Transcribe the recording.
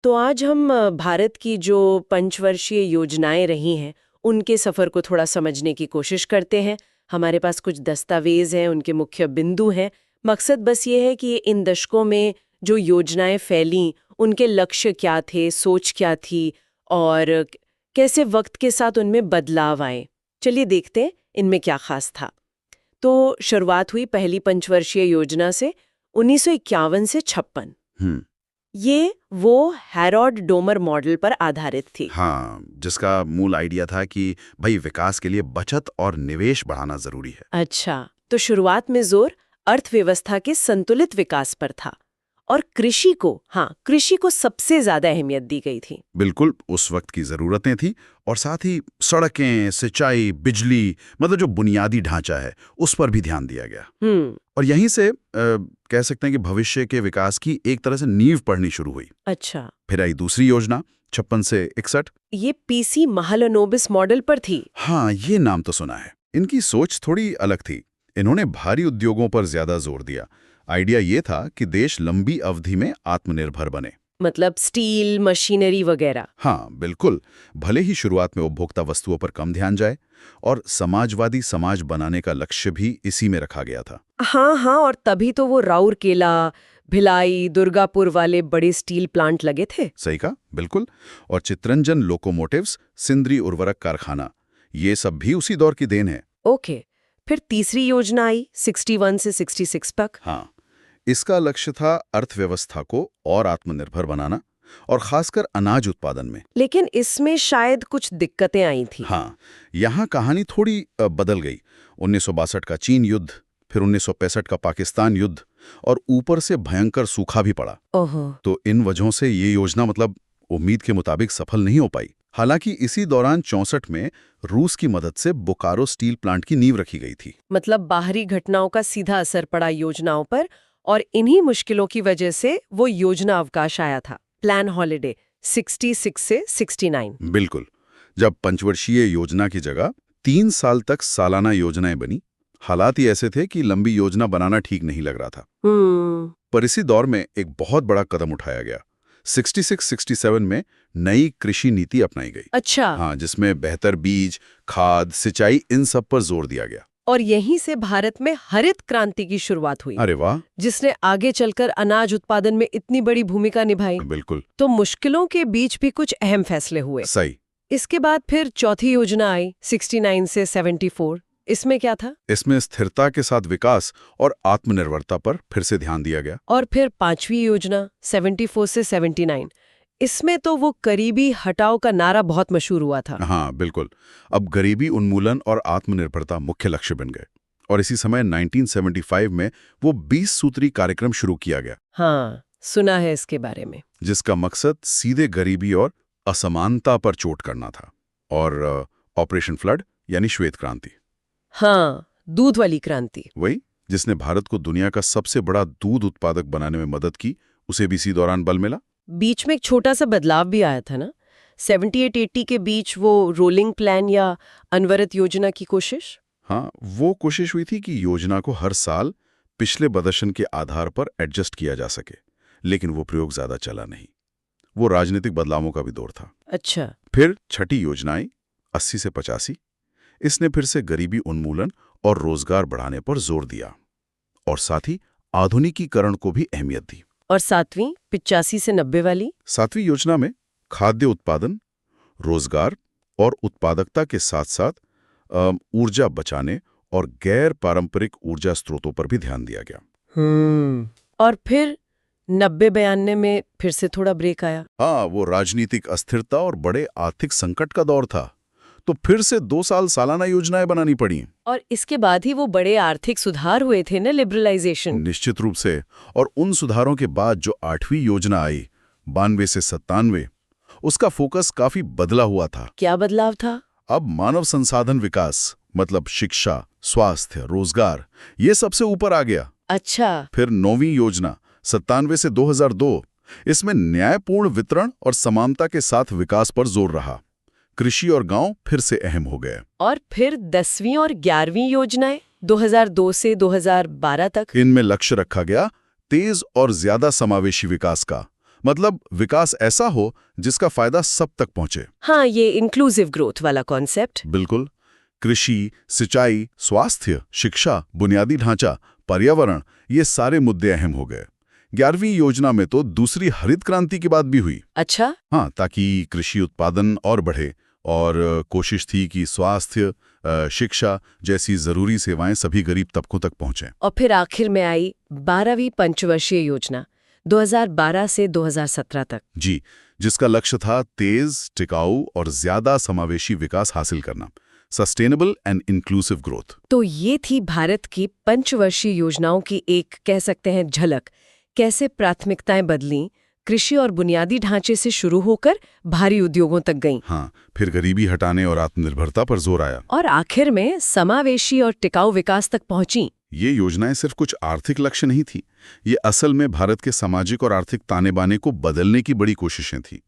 तो आज हम भारत की जो पंचवर्षीय योजनाएं रही हैं उनके सफर को थोड़ा समझने की कोशिश करते हैं। हमारे पास कुछ दस्तावेज हैं, उनके मुख्य बिंदु हैं। मकसद बस ये है कि इन दशकों में जो योजनाएं फैलीं उनके लक्ष्य क्या थे, सोच क्या थी और कैसे वक्त के साथ उनमें बदलाव आए। चलिए देखते हैं इनमें क्या खास था। तो शुरुआत हुई पहली पंचवर्षीय योजना से 1951 से 56। ये वो हैरोल्ड डोमर मॉडल पर आधारित थी। हाँ, जिसका मूल आइडिया था कि भाई विकास के लिए बचत और निवेश बढ़ाना जरूरी है। अच्छा, तो शुरुआत में जोर अर्थव्यवस्था के संतुलित विकास पर था और कृषि को सबसे ज्यादा अहमियत दी गई थी। बिल्कुल, उस वक्त की जरूरतें थी और साथ ही सड़कें, सिंचाई, बिजली, मतलब जो बुनियादी ढांचा है उस पर भी ध्यान दिया गया। और यहीं से कह सकते हैं कि भविष्य के विकास की एक तरह से नींव पड़नी शुरू हुई। अच्छा, फिर आई दूसरी योजना 56 से 61। ये पीसी महालनोबिस मॉडल पर थी। हाँ, ये नाम तो सुना है। इनकी सोच थोड़ी अलग थी। इन्होंने भारी उद्योगों पर ज्यादा जोर दिया। आइडिया ये था कि देश लंबी अवधि में आत्मनिर्भर बने। मतलब स्टील, मशीनरी वगैरह। हाँ, बिल्कुल। भले ही शुरुआत में उपभोक्ता वस्तुओं पर कम ध्यान जाए और समाजवादी समाज बनाने का लक्ष्य भी इसी में रखा गया था। हाँ, और तभी तो वो राउरकेला, भिलाई, दुर्गापुर वाले बड़े स्टील प्लांट लगे थे। सही कहा, बिल्कुल। और चित्रंजन लोकोमोटिव्स, सिंदरी उर्वरक कारखाना, ये सब भी उसी दौर की देन है। ओके, फिर तीसरी योजना आई 61 से 66 तक। हाँ, इसका लक्ष्य था अर्थव्यवस्था को और आत्मनिर्भर बनाना और खासकर अनाज उत्पादन में। लेकिन इसमें शायद कुछ दिक्कतें आई थी। हाँ, यहाँ कहानी थोड़ी बदल गई। 1962 का चीन युद्ध, फिर 1965 का पाकिस्तान युद्ध और ऊपर से भयंकर सूखा भी पड़ा। ओहो। तो इन वजहों से ये योजना मतलब उम्मीद के मुताबिक सफल नहीं हो पाई। हालांकि इसी दौरान 64 में रूस की मदद से बोकारो स्टील प्लांट की नींव रखी गई थी। मतलब बाहरी घटनाओं का सीधा असर पड़ा योजनाओं पर और इन्हीं मुश्किलों की वजह से वो योजना अवकाश आया था, प्लान हॉलिडे 66 से 69। बिल्कुल। जब पंचवर्षीय योजना की जगह 3 साल तक सालाना योजनाएं बनी, हालात ही ऐसे थे कि लंबी योजना बनाना ठीक नहीं लग रहा था। पर इसी दौर में एक बहुत बड़ा कदम उठाया गया। 66-67 में नई कृषि नीति अपनाई गई। अच्छा। हाँ, जिसमें बेहतर बीज, खाद, सिंचाई, इन सब पर जोर दिया गया। और यहीं से भारत में हरित क्रांति की शुरुआत हुई। अरे वाह! जिसने आगे चलकर अनाज उत्पादन में इतनी बड़ी भूमिका निभाई। बिल्कुल। तो मुश्किलों के बीच भी कुछ अहम फैसले हुए। सही। इसके बाद फिर चौथी योजना आई 69 से 74। इसमें क्या था? इसमें स्थिरता के साथ विकास और आत्मनिर्भरता पर फिर से ध्यान दिया गया। और फिर पांचवी योजना 74 से 79। इसमें तो वो गरीबी हटाओ का नारा बहुत मशहूर हुआ था। हाँ, बिल्कुल। अब गरीबी उन्मूलन और आत्मनिर्भरता मुख्य लक्ष्य बन गए और इसी समय 1975 में वो 20 सूत्री कार्यक्रम शुरू किया गया। हाँ, सुना है इसके बारे में। जिसका मकसद सीधे गरीबी और असमानता पर चोट करना था। और ऑपरेशन फ्लड यानी श्वेत क्रांति। हाँ, दूध वाली क्रांति। वही जिसने भारत को दुनिया का सबसे बड़ा दूध उत्पादक बनाने में मदद की, उसे भी इसी दौरान बल मिला। बीच में एक छोटा सा बदलाव भी आया था ना, 78-80 के बीच वो रोलिंग प्लान या अनवरत योजना की कोशिश। हाँ, वो कोशिश हुई थी कि योजना को हर साल पिछले प्रदर्शन के आधार पर एडजस्ट किया जा सके, लेकिन वो प्रयोग ज्यादा चला नहीं। वो राजनीतिक बदलावों का भी दौर था। अच्छा। फिर छठी योजना आई 80 से 85। इसने फिर से गरीबी उन्मूलन और रोजगार बढ़ाने पर जोर दिया और साथ ही आधुनिकीकरण को भी अहमियत दी। और सातवीं 85 से 90 वाली? सातवीं योजना में खाद्य उत्पादन, रोजगार और उत्पादकता के साथ साथ ऊर्जा बचाने और गैर पारंपरिक ऊर्जा स्रोतों पर भी ध्यान दिया गया। और फिर 90-92 में फिर से थोड़ा ब्रेक आया। हाँ, वो राजनीतिक अस्थिरता और बड़े आर्थिक संकट का दौर था, तो फिर से 2 साल सालाना योजनाएं बनानी पड़ी। और इसके बाद ही वो बड़े आर्थिक सुधार हुए थे ना, लिबरलाइजेशन। निश्चित रूप से। और उन सुधारों के बाद जो 8वीं योजना आई 92 से 97, उसका फोकस काफी बदला हुआ था। क्या बदलाव था? अब मानव संसाधन विकास, मतलब शिक्षा, स्वास्थ्य, रोजगार, ये सबसे ऊपर आ गया। अच्छा। फिर 9वीं योजना 97 से 2002, इसमें न्यायपूर्ण वितरण और समानता के साथ विकास पर जोर रहा। कृषि और गांव फिर से अहम हो गए। और फिर 10वीं और 11वीं योजनाएं 2002 से 2012 तक। इनमें लक्ष्य रखा गया तेज और ज्यादा समावेशी विकास का, मतलब विकास ऐसा हो जिसका फायदा सब तक पहुंचे। हाँ, ये इंक्लूसिव ग्रोथ वाला कॉन्सेप्ट। बिल्कुल। कृषि, सिंचाई, स्वास्थ्य, शिक्षा, बुनियादी ढांचा, पर्यावरण, ये सारे मुद्दे अहम हो गए। 11वीं योजना में तो दूसरी हरित क्रांति की बात भी हुई। अच्छा। हाँ, ताकि कृषि उत्पादन और बढ़े, और कोशिश थी कि स्वास्थ्य, शिक्षा जैसी जरूरी सेवाएं सभी गरीब तबकों तक पहुंचें। और फिर आखिर में आई 12वीं पंचवर्षीय योजना 2012 से 2017 तक। जी, जिसका लक्ष्य था तेज, टिकाऊ और ज्यादा समावेशी विकास हासिल करना, सस्टेनेबल एंड इंक्लूसिव ग्रोथ। तो ये थी भारत की पंचवर्षीय योजनाओं की एक, कह सकते हैं, झलक। कैसे प्राथमिकताएं बदलीं, कृषि और बुनियादी ढांचे से शुरू होकर भारी उद्योगों तक गईं। हाँ, फिर गरीबी हटाने और आत्मनिर्भरता पर जोर आया। और आखिर में समावेशी और टिकाऊ विकास तक पहुंची। ये योजनाएं सिर्फ कुछ आर्थिक लक्ष्य नहीं थी, ये असल में भारत के सामाजिक और आर्थिक ताने बाने को बदलने की बड़ी कोशिशें थी।